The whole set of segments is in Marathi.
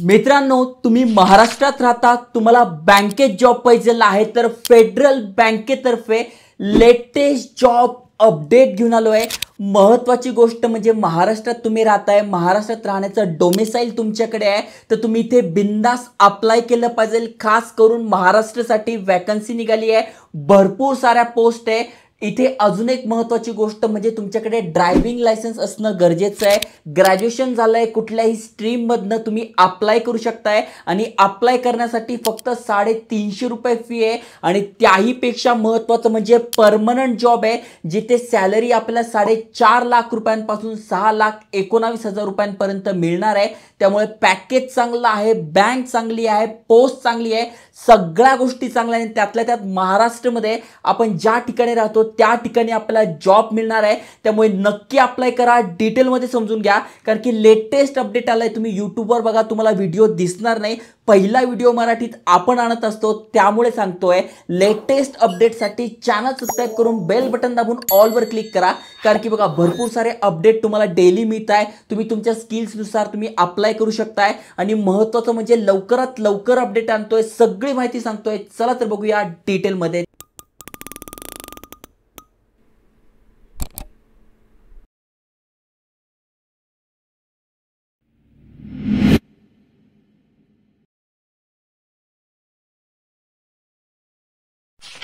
मित्रांनो, तुम्ही महाराष्ट्रात राहता, तुम्हाला बँकेत जॉब पाहिजे आहे तर फेडरल बँकेतर्फे लेटेस्ट जॉब अपडेट घेऊन आलो आहे। महत्त्वाची गोष्ट म्हणजे महाराष्ट्रात तुम्ही राहताय, महाराष्ट्रात राहण्याचं डोमिसाईल तुमच्याकडे आहे तर तुम्ही इथे बिंदास अप्लाय केलं पाहिजे। खास करून महाराष्ट्रासाठी वॅकन्सी निघाली आहे, भरपूर साऱ्या पोस्ट आहे। इथे अजून एक महत्त्वाची गोष्ट म्हणजे तुमच्याकडे ड्रायव्हिंग लायसन्स असणं गरजेचं आहे। ग्रॅज्युएशन झालंय, कुठल्याही स्ट्रीम मधनं तुम्ही अप्लाय करू शकताय आणि अप्लाय करण्यासाठी फक्त 350 रुपये फी आहे आणि त्याही पेक्षा महत्त्वाचं म्हणजे परमनंट जॉब आहे, जिथे सॅलरी आपल्याला 4.5 लाख रुपयांपासून 6,19,000 रुपयांपर्यंत मिळणार आहे। त्यामुळे पॅकेज चांगलं आहे, बँक चांगली आहे, पोस्ट चांगली आहे, सगळ्या गोष्टी चांगल्या आहेत। त्यातल्या त्यात महाराष्ट्रामध्ये आपण ज्या ठिकाणी राहतो त्या ठिकाणी आपल्याला जॉब मिळणार आहे। त्यामुळे नक्की अप्लाय करा, डिटेलमध्ये समजून घ्या, कारण की लेटेस्ट अपडेट आलाय। तुम्ही यूट्यूबवर बघा, तुम्हाला व्हिडिओ दिसणार नाही, पहिला व्हिडिओ मराठीत आपण आणत असतो, त्यामुळे सांगतोय लेटेस्ट अपडेटसाठी चॅनल सबस्क्राइब करून बेल बटन दाबून ऑल वर क्लिक करा, कारण की बघा भरपूर सारे अपडेट तुम्हाला डेली मिळत आहे। तुम्ही तुमच्या स्किल्सनुसार तुम्ही अप्लाय करू शकताय आणि महत्त्वाचं म्हणजे लवकरात लवकर अपडेट आणतोय, सगळी माहिती सांगतोय। चला तर बघूया डिटेलमध्ये।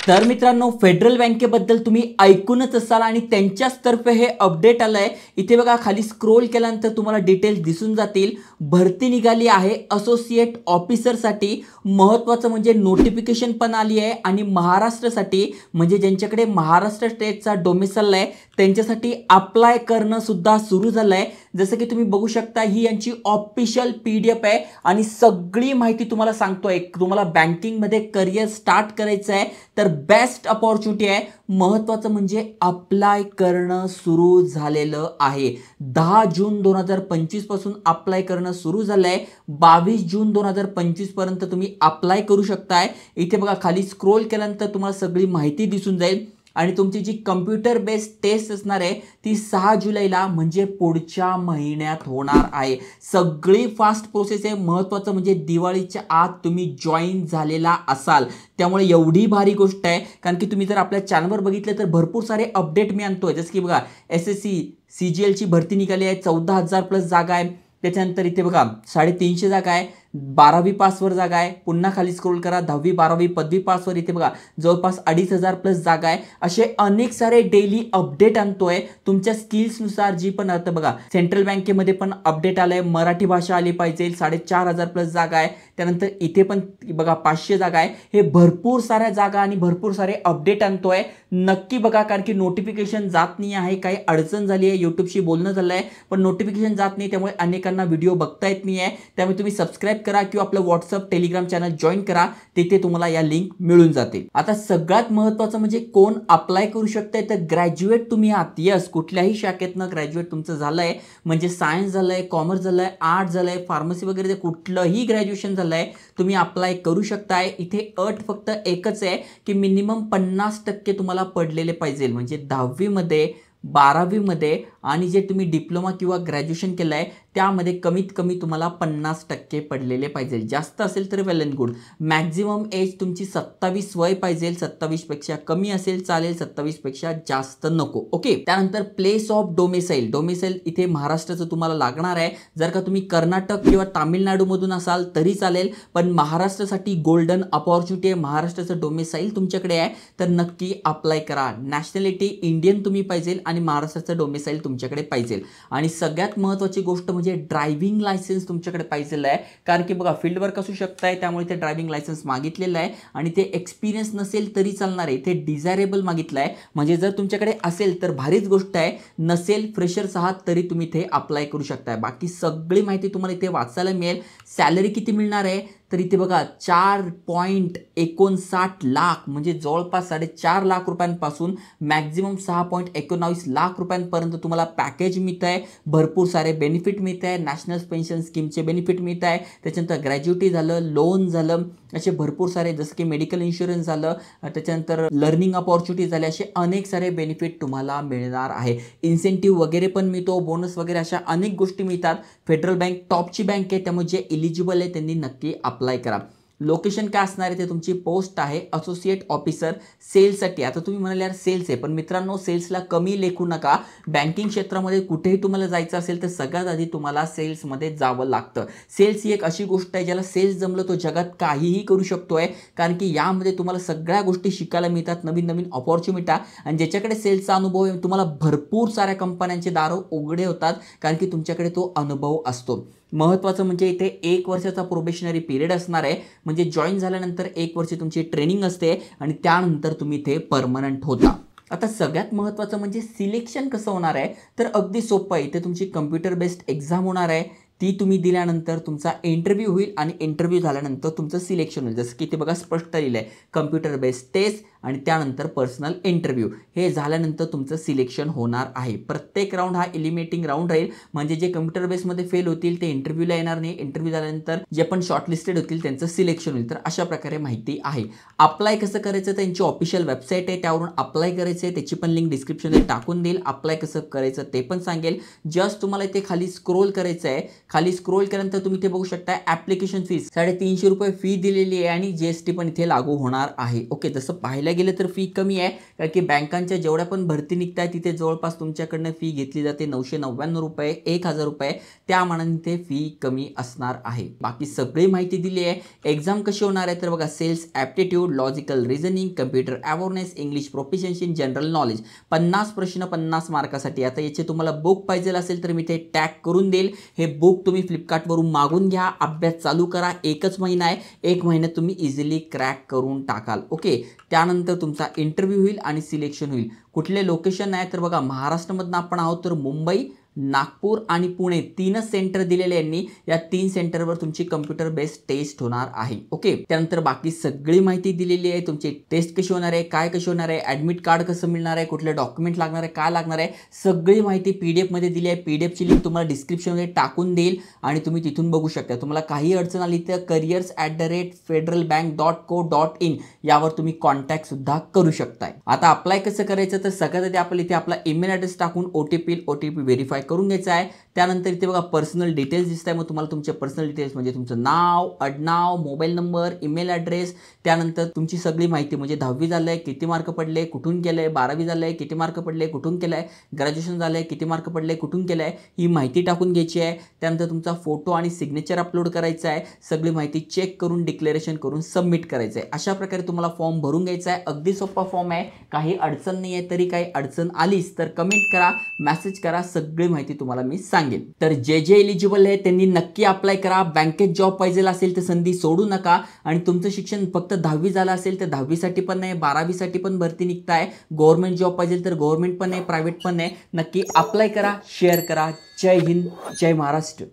तर मित्रांनो, फेडरल बँकेबद्दल तुम्ही ऐकूनच असाल आणि त्यांच्याच तर्फे हे अपडेट आलंय। इथे बघा खाली स्क्रोल केल्यानंतर तुम्हाला डिटेल्स दिसून जातील। भरती निघाली आहे असोसिएट ऑफिसरसाठी, महत्त्वाचं म्हणजे नोटिफिकेशन पण आली आहे आणि महाराष्ट्रासाठी म्हणजे ज्यांच्याकडे महाराष्ट्र स्टेटचा डोमिसाईल आहे त्यांच्यासाठी अप्लाय करणं सुद्धा सुरू झालंय। जसं की तुम्ही बघू शकता, ही यांची ऑफिशियल PDF आहे आणि सगळी माहिती तुम्हाला सांगतोय। तुम्हाला बँकिंगमध्ये करिअर स्टार्ट करायचं आहे तर बेस्ट अपॉर्च्युनिटी आहे। महत्त्वाचं म्हणजे अप्लाय करणं सुरू झालेलं आहे। 10 जून 2025 पासून अप्लाय करणं सुरू झालंय। 22 जून 2025 पर्यंत तुम्ही अप्लाय करू शकताय। इथे बघा खाली स्क्रोल केल्यानंतर तुम्हाला सगळी माहिती दिसून जाईल आणि तुमची जी कम्प्युटर बेस्ड टेस्ट असणार आहे ती 6 जुलैला म्हणजे पुढच्या महिन्यात होणार आहे। सगळी फास्ट प्रोसेस आहे। महत्त्वाचं म्हणजे दिवाळीच्या आत तुम्ही जॉईन झालेला असाल, त्यामुळे एवढी भारी गोष्ट आहे। कारण की तुम्ही जर आपल्या चॅनलवर बघितलं तर भरपूर सारे अपडेट मी आणतोय। जसं की बघा SSC CGL ची भरती निघाली आहे, 14,000 प्लस जागा आहे। त्याच्यानंतर इथे बघा 350 जागा आहे, 12वी पासवर जागा आहे। पुन्हा खाली स्क्रोल करा, 10वी 12वी पदवी पासवर इथे बघा जवळपास 2,500 प्लस जागा आहे। असे अनेक सारे डेली अपडेट आणतोय तुमच्या स्किल्सनुसार। जी पण आता बघा सेंट्रल बँकेमध्ये पण अपडेट आलंय, मराठी भाषा आली पाहिजे, 4,500 प्लस जागा आहे। त्यानंतर इथे पण बघा 500 जागा आहे। हे भरपूर साऱ्या जागा आणि भरपूर सारे अपडेट आणतोय, नक्की बघा, कारण की नोटिफिकेशन जात नाही आहे। काही अडचण झाली आहे, यूट्यूबशी बोलणं झालंय पण नोटिफिकेशन जात नाही, त्यामुळे अनेकांना व्हिडिओ बघता येत नाही आहे। त्यामुळे तुम्ही सबस्क्राइब करा किंवा आपलं व्हॉट्सअप टेलिग्राम चॅनल जॉईन करा, तिथे तुम्हाला या लिंक मिळून जातील। आता सगळ्यात महत्त्वाचं म्हणजे कोण अप्लाय करू शकते तर ग्रॅज्युएट तुम्ही आहात। यस, कुठल्याही शाखेतनं ग्रॅज्युएट तुमचं झालंय, म्हणजे सायन्स झालंय, कॉमर्स झालंय, आर्ट झालंय, फार्मसी वगैरे कुठलंही ग्रॅज्युएशन झालंय तुम्ही अप्लाय करू शकताय। इथे अट फक्त एकच आहे की मिनिमम 50% तुम्हाला पडलेले पाहिजे, म्हणजे 10वी मध्ये 12वी मध्ये आणि जे तुम्ही डिप्लोमा किंवा ग्रॅज्युएशन केलंय त्यामध्ये कमीत कमी तुम्हाला 50% पडलेले पाहिजे। जास्त असेल तर वेल अँड गुड। मॅक्झिमम एज तुमची 27 वय पाहिजे, 27 पेक्षा कमी असेल चालेल, 27 पेक्षा जास्त नको। ओके, त्यानंतर प्लेस ऑफ डोमिसाईल, डोमिसाईल इथे महाराष्ट्राचं तुम्हाला लागणार आहे। जर का तुम्ही कर्नाटक किंवा तामिळनाडू मधून असाल तरी चालेल, पण महाराष्ट्रासाठी गोल्डन अपॉर्च्युनिटी आहे। महाराष्ट्राचं डोमिसाईल तुमच्याकडे आहे तर नक्की अप्लाय करा। नॅशनॅलिटी इंडियन तुम्ही पाहिजे आणि महाराष्ट्राचं डोमिसाईल तुमच्याकडे पाहिजे। आणि सगळ्यात महत्त्वाची गोष्ट म्हणजे ड्रायव्हिंग लायसन्स तुमच्याकडे पाहिजे आहे, कारण की बघा फील्ड वर्क असू शकताय, त्यामुळे ते ड्रायव्हिंग लायसन्स मागितलेलं आहे आणि ते एक्सपिरियन्स नसेल तरी चालणार आहे। ते डिझायरेबल मागितलं आहे, म्हणजे जर तुमच्याकडे असेल तर भारीच गोष्ट आहे, नसेल फ्रेशर्स आहात तरी तुम्ही इथे अप्लाय करू शकताय। बाकी सगळी माहिती तुम्हाला इथे वाचायला मिळेल। सॅलरी किती मिळणार आहे तर इथे बघा 4.59 लाख म्हणजे जवळपास 4.5 लाख रुपयांपासून मॅक्झिमम 6.19 लाख रुपयांपर्यंत तुम्हाला पॅकेज मिळत आहे. भरपूर सारे बेनिफिट मिळत आहे. नॅशनल पेन्शन स्कीमचे बेनिफिट मिळत आहे. त्याच्यानंतर ग्रॅज्युटी झालं, लोन झालं, असे भरपूर सारे जसं की मेडिकल इन्शुरन्स झालं, त्याच्यानंतर लर्निंग अपॉर्च्युनिटी झाले, असे अनेक सारे बेनिफिट तुम्हाला मिळणार आहे. इन्सेंटिव्ह वगैरे पण मिळतो, बोनस वगैरे अशा अनेक गोष्टी मिळतात. फेडरल बँक टॉपची बँक आहे, त्यामुळे जे एलिजिबल आहे त्यांनी नक्की अप्लाय करा. लोकेशन काय असणार आहे ते तुमची पोस्ट आहे असोसिएट ऑफिसर सेल्ससाठी. आता तुम्ही म्हणाले यार सेल्स आहे, पण मित्रांनो सेल्सला कमी लेखू नका. बँकिंग क्षेत्रामध्ये कुठेही तुम्हाला जायचं असेल तर सगळ्यात आधी तुम्हाला सेल्समध्ये जावं लागतं. सेल्स ही एक अशी गोष्ट आहे ज्याला सेल्स जमलं तो जगात काहीही करू शकतोय, कारण की यामध्ये तुम्हाला सगळ्या गोष्टी शिकायला मिळतात, नवीन नवीन अपॉर्च्युनिटी. आणि ज्याच्याकडे सेल्सचा अनुभव आहे तुम्हाला भरपूर साऱ्या कंपन्यांचे दार उघडे होतात, कारण की तुमच्याकडे तो अनुभव असतो. महत्त्वाचं म्हणजे इथे 1 वर्षाचा प्रोबेशनरी पिरियड असणार आहे, म्हणजे जॉईन झाल्यानंतर 1 वर्ष तुमची ट्रेनिंग असते आणि त्यानंतर तुम्ही इथे परमनंट होता. आता सगळ्यात महत्त्वाचं म्हणजे सिलेक्शन कसं होणार आहे, तर अगदी सोपं आहे. इथे तुमची कम्प्युटर बेस्ड एक्झाम होणार आहे. ती तुम्ही दिल्यानंतर तुमचा इंटरव्ह्यू होईल आणि इंटरव्ह्यू झाल्यानंतर तुमचं सिलेक्शन होईल. जसं की ते बघा स्पष्ट लिहिलं आहे, कम्प्युटर बेस्ड टेस्ट आणि त्यानंतर पर्सनल इंटरव्ह्यू. हे झाल्यानंतर तुमचं सिलेक्शन होणार आहे. प्रत्येक राऊंड हा एलिमिनेटिंग राऊंड राहील, म्हणजे जे कम्प्युटर बेसमध्ये फेल होतील ते इंटरव्ह्यूला येणार नाही. इंटरव्ह्यू झाल्यानंतर जे पण शॉर्टलिस्टेड होतील त्यांचं सिलेक्शन होईल. तर अशा प्रकारे माहिती आहे. अप्लाय कसं करायचं, त्यांची ऑफिशियल वेबसाईट आहे, त्यावरून अप्लाय करायचं आहे. त्याची पण लिंक डिस्क्रिप्शनमध्ये टाकून देईल. अप्लाय कसं करायचं ते पण सांगेल. जस्ट तुम्हाला इथे खाली स्क्रोल करायचं आहे. खाली स्क्रोल केल्यानंतर तुम्ही इथे बघू शकता ऍप्लिकेशन फीस 350 रुपये फी दिलेली आहे आणि जीएसटी पण इथे लागू होणार आहे. ओके, जसं पाहायला गेलं तर फी कमी आहे, कारण की बँकांच्या जेवढ्या पण भरती निघतात तिथे जवळपास तुमच्याकडनं फी घेतली जाते 999 रुपये, 1000 रुपये. त्या मानाने ते फी कमी असणार आहे. बाकी सगळी माहिती दिली आहे. एक्झाम कशी होणार आहे तर बघा sales aptitude, logical reasoning, computer awareness, English proficiency, general knowledge. 50 प्रश्न 50 मार्कासाठी. आता याचे तुम्हाला बुक पाहिजे असेल तर मी ते टॅग करून देईल. हे बुक तुम्ही फ्लिपकार्टवरून मागून घ्या, अभ्यास चालू करा. 1च महिना आहे, 1 महिन्यात तुम्ही इझिली क्रॅक करून टाकाल. ओके, त्यानंतर तुमचा इंटरव्ह्यू होईल आणि सिलेक्शन होईल. कुठले लोकेशन आहे तर बघा महाराष्ट्रामधनं आपण आहोत तर मुंबई, नागपूर आणि पुणे 3च सेंटर दिलेले यांनी. या 3 सेंटरवर तुमची कम्प्युटर बेस्ड टेस्ट होणार आहे. ओके, त्यानंतर बाकी सगळी माहिती दिलेली आहे. तुमची टेस्ट कशी होणार आहे, काय कशी होणार आहे, ॲडमिट कार्ड कसं मिळणार आहे, कुठले डॉक्युमेंट लागणार आहे, काय लागणार आहे, सगळी माहिती PDF मध्ये दिली आहे. PDFची लिंक तुम्हाला डिस्क्रिप्शनमध्ये टाकून देईल आणि तुम्ही तिथून बघू शकता. तुम्हाला काही अडचण आली तर careers@federalbank.co.in यावर तुम्ही कॉन्टॅक्ट सुद्धा करू शकताय. आता अप्लाय कसं करायचं तर सगळ्यात आधी आपल्याला इथे आपला ईमेल ॲड्रेस टाकून OTP व्हेरीफाय करून घ्यायचं आहे. त्यानंतर इथे बघा पर्सनल डिटेल्स दिसत आहे. मग तुम्हाला तुमचे पर्सनल डिटेल्स म्हणजे तुमचं नाव, आडनाव, मोबाईल नंबर, ईमेल ॲड्रेस, त्यानंतर तुमची सगळी माहिती म्हणजे 10वी झालंय, किती मार्क पडले, कुठून केलंय, 12वी झालंय, किती मार्क पडले, कुठून केलंय, ग्रॅज्युएशन झालंय, किती मार्क पडले, कुठून केलंय, ही माहिती टाकून घ्यायची आहे. त्यानंतर तुमचा फोटो आणि सिग्नेचर अपलोड करायचा आहे. सगळी माहिती चेक करून डिक्लेरेशन करून सबमिट करायचं आहे. अशा प्रकारे तुम्हाला फॉर्म भरून घ्यायचा आहे. अगदी सोपा फॉर्म आहे, काही अडचण नाही आहे. तरी काही अडचण आलीच तर कमेंट करा, मेसेज करा, सगळी माहिती तुम्हाला मी सांगेन. तर जे जे एलिजिबल आहे त्यांनी नक्की अप्लाय करा. बँकेत जॉब पाहिजे असेल तर संधी सोडू नका. आणि तुमचं शिक्षण फक्त 10वी झालं असेल तर 10वी साठी पण नाही, 12वी साठी पण भरती निघताय. गव्हर्नमेंट जॉब पाहिजे तर गव्हर्नमेंट पण आहे, प्रायव्हेट पण आहे. नक्की अप्लाय करा, शेअर करा. जय हिंद, जय महाराष्ट्र.